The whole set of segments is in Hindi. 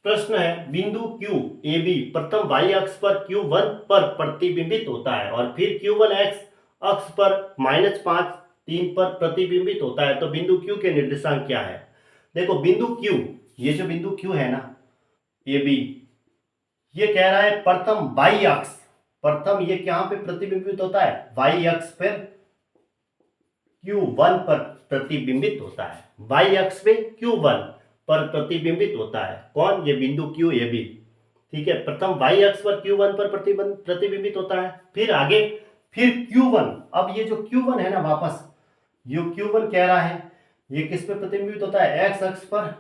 प्रश्न है बिंदु Q ए बी प्रथम y अक्ष पर Q1 पर प्रतिबिंबित होता है और फिर Q1 x अक्ष पर -5 3 पर प्रतिबिंबित होता है, तो बिंदु Q के निर्देशांक क्या है। देखो बिंदु Q, ये जो बिंदु Q है ना ए बी, ये कह रहा है प्रथम y अक्ष, प्रथम ये कहां पे प्रतिबिंबित होता है, y अक्ष पर Q1 पर प्रतिबिंबित होता है, y अक्ष पे Q1 पर प्रतिबिंबित होता है। कौन, ये बिंदु Q ए बी, ठीक है। प्रथम y अक्ष पर Q1 पर प्रतिबिंबित होता है, फिर आगे फिर Q1, अब ये जो Q1 है ना, वापस ये Q1 कह रहा है ये किस पे प्रतिबिंबित होता है, x अक्ष पर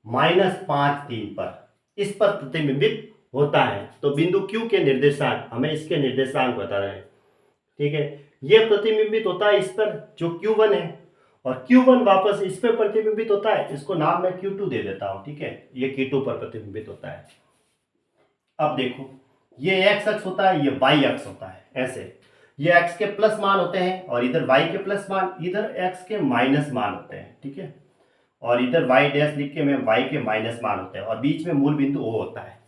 -5 3 पर, इस पर प्रतिबिंबित होता है। तो बिंदु Q के निर्देशांक, हमें इसके निर्देशांक बता रहे हैं, ठीक है। ये प्रतिबिंबित होता है इस पर जो Q1 है, और Q1 वापस इस पर प्रतिबिंबित होता है, इसको नाम मैं Q2 दे देता हूं, ठीक है। ये Q2 पर प्रतिबिंबित होता है। अब देखो ये x अक्ष होता है, ये y अक्ष होता है, ऐसे ये x के प्लस मान होते हैं और इधर y के प्लस मान, इधर x के माइनस मान होते हैं, ठीक है। और इधर y डैश लिख के मैं y के माइनस मान होते हैं और बीच में मूल बिंदु O होता है।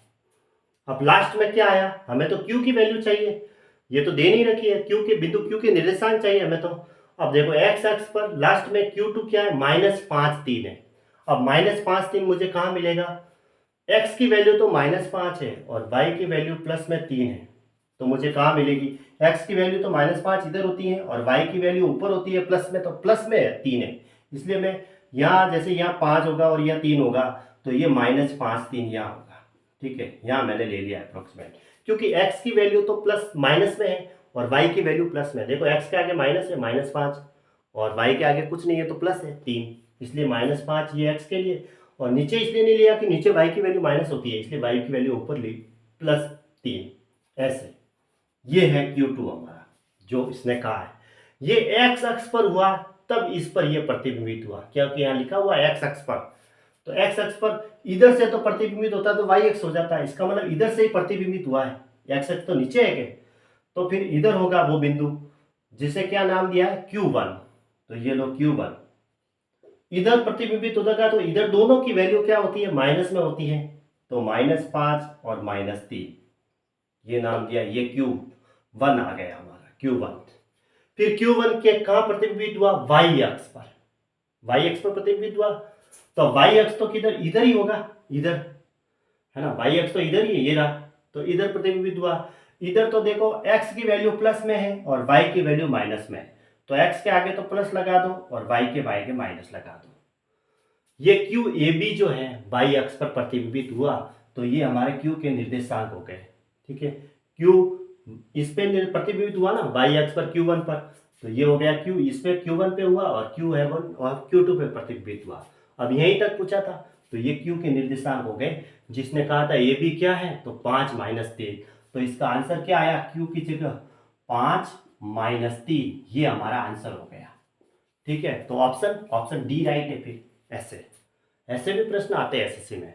अब लास्ट में क्या आया, हमें तो Q की वैल्यू चाहिए, ये तो दे नहीं रखी है, Q के बिंदु Q के निर्देशांक चाहिए हमें तो। अब देखो x अक्ष पर लास्ट में Q2 क्या है, -5 3 है। अब -5 3 मुझे कहाँ मिलेगा, x की वैल्यू तो -5 है और y की वैल्यू प्लस में 3 है, तो मुझे कहाँ मिलेगी, x की वैल्यू तो -5 इधर होती है और y की वैल्यू ऊपर होती है प्लस में, तो प्लस में 3 है। इसलिए मैं यहाँ, जैसे यहाँ 5 होगा और यहाँ 3 होगा, तो ये -5 3 यहाँ होगा, ठीक है। यहाँ मैंने ले लिया अप्रोक्सीमेट, क्योंकि x की वैल्यू तो प्लस माइनस में है और y की वैल्यू प्लस में। देखो x के आगे माइनस है -5 और y के आगे कुछ नहीं है तो प्लस है 3, इसलिए -5 ये x के लिए। और नीचे इसलिए नहीं लिया कि नीचे y की वैल्यू माइनस होती है, इसलिए y की वैल्यू ऊपर ली +3, ऐसे। ये है Q2 हमारा जो इसने कहा है। ये x अक्ष पर हुआ तब इस पर ये प्रतिबिंबित हुआ, क्योंकि यहाँ लिखा हुआ है x अक्ष पर, तो x अक्ष पर इधर से तो प्रतिबिंबित होता है तो y अक्ष हो जाता है, इसका मतलब इधर से ही प्रतिबिंबित हुआ है, x अक्ष तो नीचे है क्या, तो फिर इधर होगा वो बिंदु जिसे क्या नाम दिया है, Q1। तो ये लो Q1 इधर प्रतिबिंबित होगा, तो इधर दोनों की वैल्यू क्या होती है, माइनस में होती है, तो -5 और -3, ये नाम दिया, ये Q1 आ गया हमारा Q1। फिर Q1 के कहाँ प्रतिबिंबित हुआ, y अक्ष पर, y अक्ष पर प्रतिबिंबित हुआ, तो y अक्ष तो किधर, इधर ही होगा, इधर है ना, y अक्ष तो इधर ही है, ये रहा, तो इधर प्रतिबिंबित हुआ। इधर तो देखो x की वैल्यू प्लस में है और y की वैल्यू माइनस में है, तो x के आगे तो प्लस लगा दो और y के माइनस लगा दो। ये Q ए बी जो है y अक्ष पर प्रतिबिंबित हुआ, तो ये हमारे Q के निर्देशांक हो गए, ठीक है। Q इस पे प्रतिबिंबित हुआ ना y अक्ष पर Q1 पर, तो ये हो गया Q इस पे Q1 पे हुआ और Q1 और Q2 पे प्रतिबिंबित हुआ। अब यहीं तक पूछा था, तो ये Q के निर्देशांक हो गए। जिसने कहा था ए बी क्या है, तो 5 - 3, तो इसका आंसर क्या आया, Q की जगह 5 - 3, ये हमारा आंसर हो गया, ठीक है। तो ऑप्शन डी राइट है। फिर ऐसे ऐसे भी प्रश्न आते हैं एसएससी में।